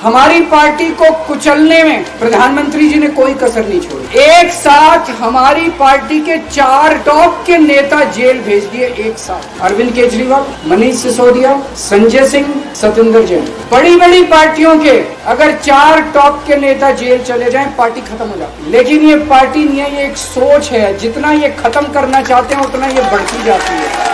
हमारी पार्टी को कुचलने में प्रधानमंत्री जी ने कोई कसर नहीं छोड़ी। एक साथ हमारी पार्टी के 4 टॉप के नेता जेल भेज दिए एक साथ। अरविंद केजरीवाल, मनीष सिसोदिया, संजय सिंह, सत्येंद्र जैन। बड़ी बड़ी पार्टियों के अगर 4 टॉप के नेता जेल चले जाएं, पार्टी खत्म हो जाती है। लेकिन ये पार्टी नहीं है, ये एक सोच है। जितना ये खत्म करना चाहते हैं उतना ये बढ़ती जाती है।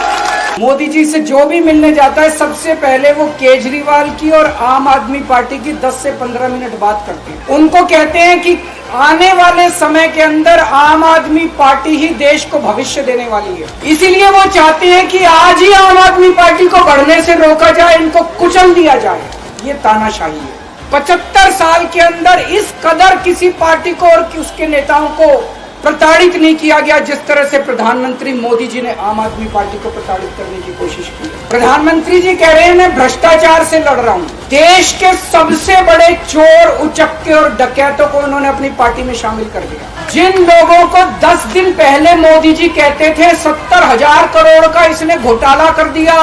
मोदी जी से जो भी मिलने जाता है सबसे पहले वो केजरीवाल की और आम आदमी पार्टी की 10 से 15 मिनट बात करते हैं। उनको कहते हैं कि आने वाले समय के अंदर आम आदमी पार्टी ही देश को भविष्य देने वाली है। इसीलिए वो चाहते हैं कि आज ही आम आदमी पार्टी को बढ़ने से रोका जाए, इनको कुचल दिया जाए। ये तानाशाही है। 75 साल के अंदर इस कदर किसी पार्टी को और उसके नेताओं को प्रताड़ित नहीं किया गया जिस तरह से प्रधानमंत्री मोदी जी ने आम आदमी पार्टी को प्रताड़ित करने की कोशिश की। प्रधानमंत्री जी कह रहे हैं मैं भ्रष्टाचार से लड़ रहा हूं। देश के सबसे बड़े चोर, उचक्के और डकैतों को उन्होंने अपनी पार्टी में शामिल कर दिया। जिन लोगों को 10 दिन पहले मोदी जी कहते थे 70,000 करोड़ का इसने घोटाला कर दिया,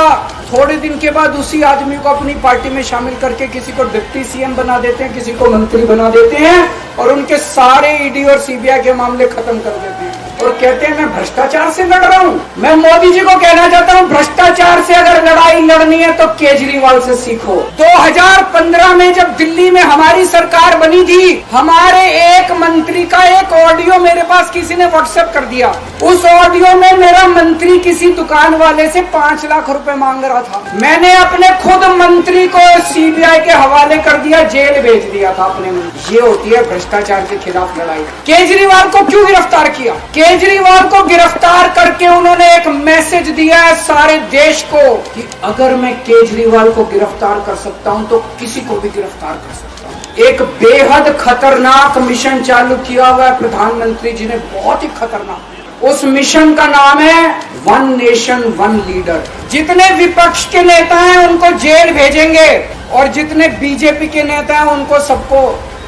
थोड़े दिन के बाद उसी आदमी को अपनी पार्टी में शामिल करके किसी को डिप्टी सीएम बना देते हैं, किसी को मंत्री बना देते हैं और उनके सारे ईडी और सीबीआई के मामले खत्म कर देते हैं और कहते हैं मैं भ्रष्टाचार से लड़ रहा हूं। मैं मोदी जी को कहना चाहता हूं, भ्रष्टाचार से अगर लड़ाई लड़नी है तो केजरीवाल से सीखो। 2015 में जब दिल्ली में हमारी सरकार बनी थी, हमारे एक मंत्री का एक ऑडियो मेरे पास किसी ने व्हाट्सएप कर दिया। उस ऑडियो में मेरा मंत्री किसी दुकान वाले से 5 लाख रुपए मांग रहा था। मैंने अपने खुद मंत्री को सीबीआई के हवाले कर दिया, जेल भेज दिया था अपने मंत्री। ये होती है भ्रष्टाचार के खिलाफ लड़ाई। केजरीवाल को क्यों गिरफ्तार किया? केजरीवाल को गिरफ्तार करके उन्होंने एक मैसेज दिया है सारे देश को कि अगर मैं केजरीवाल को गिरफ्तार कर सकता हूं तो किसी को भी गिरफ्तार कर सकता हूं। एक बेहद खतरनाक मिशन चालू किया हुआ है प्रधानमंत्री जी ने, बहुत ही खतरनाक। उस मिशन का नाम है वन नेशन वन लीडर। जितने विपक्ष के नेता हैं उनको जेल भेजेंगे और जितने बीजेपी के नेता हैं उनको सबको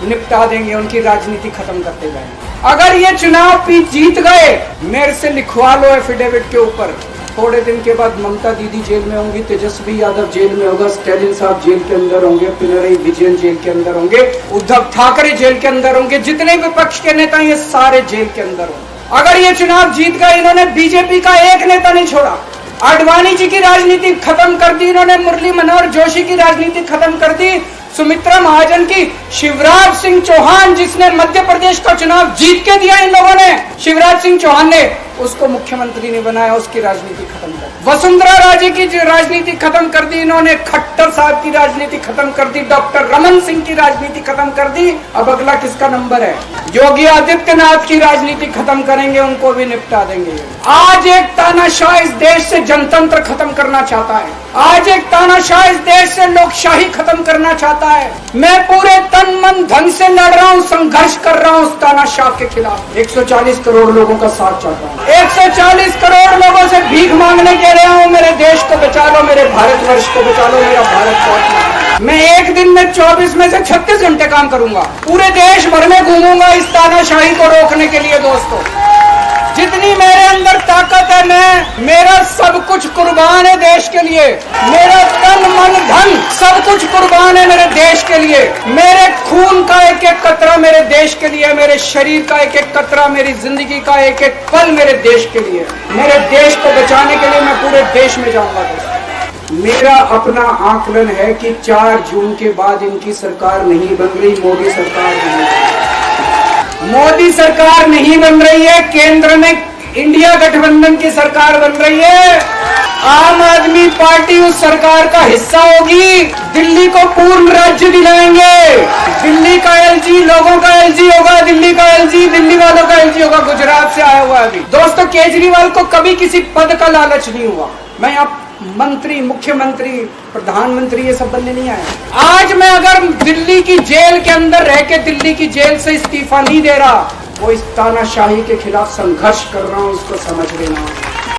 निपटा देंगे, उनकी राजनीति खत्म करते जाएंगे। अगर ये चुनाव जीत गए, मेरे से लिखवा लो एफिडेविट के ऊपर, थोड़े दिन के बाद ममता दीदी जेल में होंगी, तेजस्वी यादव जेल में होगा, स्टैलिन साहब जेल के अंदर होंगे, पिनरई विजयन जेल के अंदर होंगे, उद्धव ठाकरे जेल के अंदर होंगे, जितने विपक्ष के नेता ये सारे जेल के अंदर होंगे। अगर ये चुनाव जीत गए, इन्होंने बीजेपी का एक नेता नहीं छोड़ा। आडवाणी जी की राजनीति खत्म कर दी इन्होंने, मुरली मनोहर जोशी की राजनीति खत्म कर दी, सुमित्रा महाजन की, शिवराज सिंह चौहान जिसने मध्य प्रदेश का चुनाव जीत के दिया इन लोगों ने, शिवराज सिंह चौहान ने उसको मुख्यमंत्री नहीं बनाया, उसकी राजनीति खत्म कर दी। वसुंधरा राजे की राजनीति खत्म कर दी इन्होंने, खट्टर साहब की राजनीति खत्म कर दी, डॉक्टर रमन सिंह की राजनीति खत्म कर दी। अब अगला किसका नंबर है? योगी आदित्यनाथ की राजनीति खत्म करेंगे, उनको भी निपटा देंगे। आज एक तानाशाह इस देश से जनतंत्र खत्म करना चाहता है। आज एक तानाशाह इस देश से लोकशाही खत्म करना चाहता है। मैं पूरे तन मन धन से लड़ रहा हूँ, संघर्ष कर रहा हूँ उस तानाशाह के खिलाफ। 140 करोड़ लोगों का साथ चाहता हूँ। 140 करोड़ लोगों से भीख मांगने के रहा हूँ, मेरे देश को बचा लो, मेरे भारतवर्ष को बचा लो, मेरा भारत बहुत। मैं एक दिन में 24 में से 36 घंटे काम करूंगा, पूरे देश भर में घूमूंगा इस तानाशाही को रोकने के लिए। दोस्तों, जितनी मेरे अंदर ताकत है, मेरा सब कुछ कुर्बान है देश के लिए। मेरा तन मन धन सब कुछ कुर्बान है मेरे देश के लिए। मेरे खून का एक एक कतरा मेरे देश के लिए, मेरे शरीर का एक एक कतरा, मेरी जिंदगी का एक एक पल मेरे देश के लिए। मेरे देश को बचाने के लिए मैं पूरे देश में जाऊंगा। मेरा अपना आकलन है कि 4 जून के बाद इनकी सरकार नहीं बन रही, मोदी सरकार नहीं बन रही है। केंद्र में इंडिया गठबंधन की सरकार बन रही है। आम आदमी पार्टी उस सरकार का हिस्सा होगी। दिल्ली को पूर्ण राज्य दिलाएंगे। दिल्ली का एलजी लोगों का एलजी होगा, दिल्ली का एलजी दिल्ली वालों का एलजी होगा। गुजरात से आया हुआ है अभी। दोस्तों, केजरीवाल को कभी किसी पद का लालच नहीं हुआ। मैं आप मंत्री, मुख्यमंत्री, प्रधानमंत्री ये सब बनने नहीं आया। आज मैं अगर दिल्ली की जेल के अंदर रह के दिल्ली की जेल से इस्तीफा नहीं दे रहा, वो इस तानाशाही के खिलाफ संघर्ष कर रहा हूं, इसको समझ लेना।